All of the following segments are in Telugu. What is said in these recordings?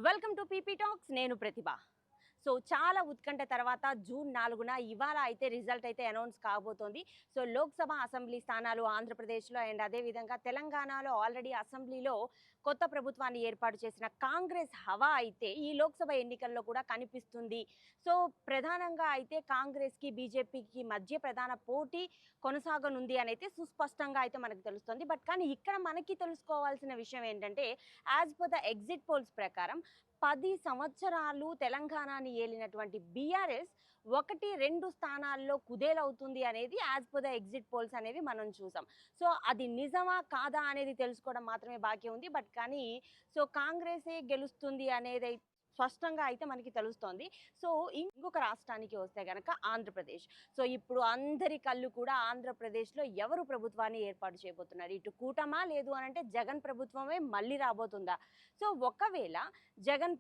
Welcome to PP talks. నేను ప్రతిభ. సో చాలా ఉత్కంఠ తర్వాత జూన్ 4న ఇవాళ అయితే రిజల్ట్ అయితే అనౌన్స్ కాబోతోంది. సో లోక్సభ అసెంబ్లీ స్థానాలు ఆంధ్రప్రదేశ్లో అండ్ అదేవిధంగా తెలంగాణలో ఆల్రెడీ అసెంబ్లీలో కొత్త ప్రభుత్వాన్ని ఏర్పాటు చేసిన కాంగ్రెస్ హవా అయితే ఈ లోక్సభ ఎన్నికల్లో కూడా కనిపిస్తుంది. సో ప్రధానంగా అయితే కాంగ్రెస్కి బీజేపీకి మధ్య ప్రధాన పోటీ కొనసాగనుంది అని అయితే సుస్పష్టంగా అయితే మనకు తెలుస్తుంది. బట్ కానీ ఇక్కడ మనకి తెలుసుకోవాల్సిన విషయం ఏంటంటే, as per the exit polls ప్రకారం 10 సంవత్సరాలు తెలంగాణని ఏలినటువంటి బీఆర్ఎస్ 1-2 స్థానాల్లో కుదేలవుతుంది అనేది as per the exit polls అనేవి మనం చూసాం. సో అది నిజమా కాదా అనేది తెలుసుకోవడం మాత్రమే బాకీ ఉంది. బట్ కానీ సో కాంగ్రెసే గెలుస్తుంది అనేది స్పష్టంగా అయితే మనకి తెలుస్తోంది. సో ఇంకొక రాష్ట్రానికి వస్తే గనక ఆంధ్రప్రదేశ్. సో ఇప్పుడు అందరి కళ్ళు కూడా ఆంధ్రప్రదేశ్లో ఎవరు ప్రభుత్వాన్ని ఏర్పాటు చేయబోతున్నారు, ఇటు కూటమా లేదు అనంటే జగన్ ప్రభుత్వమే మళ్ళీ రాబోతుందా. సో ఒకవేళ జగన్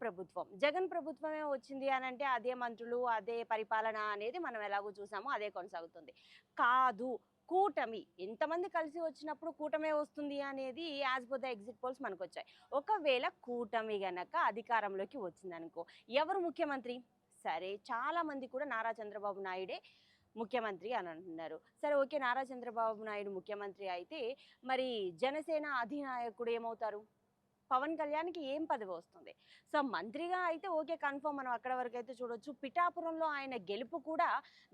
ప్రభుత్వమే వచ్చింది అనంటే అదే మంత్రులు అదే పరిపాలన అనేది మనం ఎలాగో చూసామో అదే కొనసాగుతుంది. కాదు, కూటమి ఎంతమంది కలిసి వచ్చినప్పుడు కూటమే వస్తుంది అనేది as per the exit polls మనకు వచ్చాయి. ఒకవేళ కూటమి గనక అధికారంలోకి వచ్చిందనుకో ఎవరు ముఖ్యమంత్రి? సరే, చాలా మంది కూడా నారా చంద్రబాబు నాయుడే ముఖ్యమంత్రి అని అంటున్నారు. సరే ఓకే, నారా చంద్రబాబు నాయుడు ముఖ్యమంత్రి అయితే మరి జనసేన అధినాయకుడు ఏమవుతారు? పవన్ కళ్యాణ్కి ఏం పదవి వస్తుంది? సో మంత్రిగా అయితే ఓకే, కన్ఫర్మ్, మనం అక్కడ వరకు అయితే చూడొచ్చు. పిఠాపురంలో ఆయన గెలుపు కూడా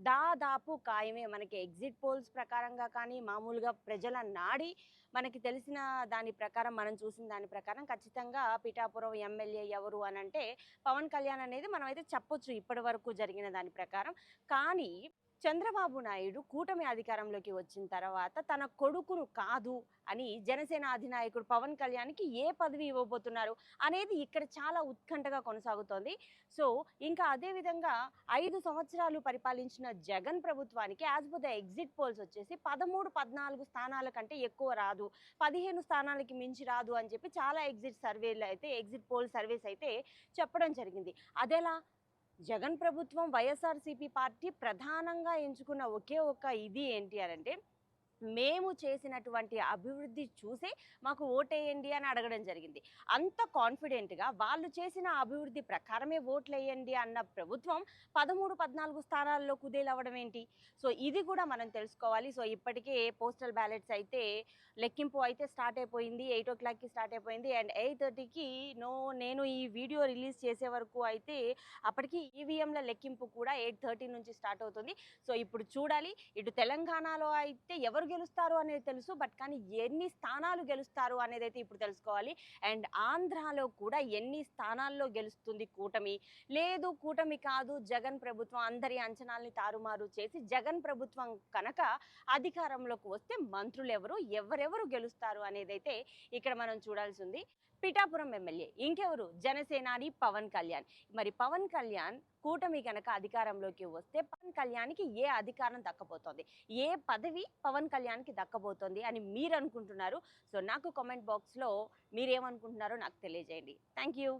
దాదాపు ఖాయమే. మనకి ఎగ్జిట్ పోల్స్ ప్రకారంగా కానీ మామూలుగా ప్రజల నాడి మనకి తెలిసిన దాని ప్రకారం, మనం చూసిన దాని ప్రకారం ఖచ్చితంగా పిఠాపురం ఎమ్మెల్యే ఎవరు అని అంటే పవన్ కళ్యాణ్ అనేది మనం అయితే చెప్పొచ్చు ఇప్పటి వరకు జరిగిన దాని ప్రకారం. కానీ చంద్రబాబు నాయుడు కూటమి అధికారంలోకి వచ్చిన తర్వాత తన కొడుకును కాదు అని జనసేన అధినాయకుడు పవన్ కళ్యాణ్కి ఏ పదవి ఇవ్వబోతున్నారు అనేది ఇక్కడ చాలా ఉత్కంఠగా కొనసాగుతోంది. సో ఇంకా అదేవిధంగా 5 సంవత్సరాలు పరిపాలించిన జగన్ ప్రభుత్వానికి as per the exit polls వచ్చేసి 13-14 స్థానాల కంటే ఎక్కువ రాదు, 15 స్థానాలకి మించి రాదు అని చెప్పి చాలా ఎగ్జిట్ పోల్ సర్వేస్ అయితే చెప్పడం జరిగింది. అదెలా? జగన్ ప్రభుత్వం వైఎస్ఆర్సీపీ పార్టీ ప్రధానంగా ఎంచుకున్న ఒకే ఒక్క ఇది ఏంటి అనంటే, మేము చేసినటువంటి అభివృద్ధి చూసే మాకు ఓటేయండి అని అడగడం జరిగింది. అంత కాన్ఫిడెంట్గా వాళ్ళు చేసిన అభివృద్ధి ప్రకారమే ఓట్లేయండి అన్న ప్రభుత్వం 13-14 స్థానాల్లో కుదేలవ్వడం ఏంటి? సో ఇది కూడా మనం తెలుసుకోవాలి. సో ఇప్పటికే పోస్టల్ బ్యాలెట్స్ అయితే లెక్కింపు అయితే స్టార్ట్ అయిపోయింది. 8 o'clockకి స్టార్ట్ అయిపోయింది అండ్ 8:30కి నేను ఈ వీడియో రిలీజ్ చేసే వరకు అయితే అప్పటికి ఈవీఎంల లెక్కింపు కూడా 8:30 నుంచి స్టార్ట్ అవుతుంది. సో ఇప్పుడు చూడాలి, ఇటు తెలంగాణలో అయితే ఎవరు గెలుస్తారు అనేది తెలుసు, బట్ కానీ ఎన్ని స్థానాలు గెలుస్తారు అనేది అయితే ఇప్పుడు తెలుసుకోవాలి. అండ్ ఆంధ్రాలో కూడా ఎన్ని స్థానాల్లో గెలుస్తుంది కూటమి, లేదు కూటమి కాదు జగన్ ప్రభుత్వం, అందరి అంచనాల్ని తారుమారు చేసి జగన్ ప్రభుత్వం కనుక అధికారంలోకి వస్తే మంత్రులు ఎవరెవరు గెలుస్తారు అనేది అయితే ఇక్కడ మనం చూడాల్సి ఉంది. పిఠాపురం ఎమ్మెల్యే ఇంకెవరు? జనసేనాని పవన్ కళ్యాణ్. మరి పవన్ కళ్యాణ్ కూటమి కనుక అధికారంలోకి వస్తే పవన్ కళ్యాణ్కి ఏ అధికారం దక్కబోతోంది, ఏ పదవి పవన్ కళ్యాణ్కి దక్కబోతోంది అని మీరు అనుకుంటున్నారు? సో నాకు కామెంట్ బాక్స్లో మీరేమనుకుంటున్నారో నాకు తెలియజేయండి. Thank you.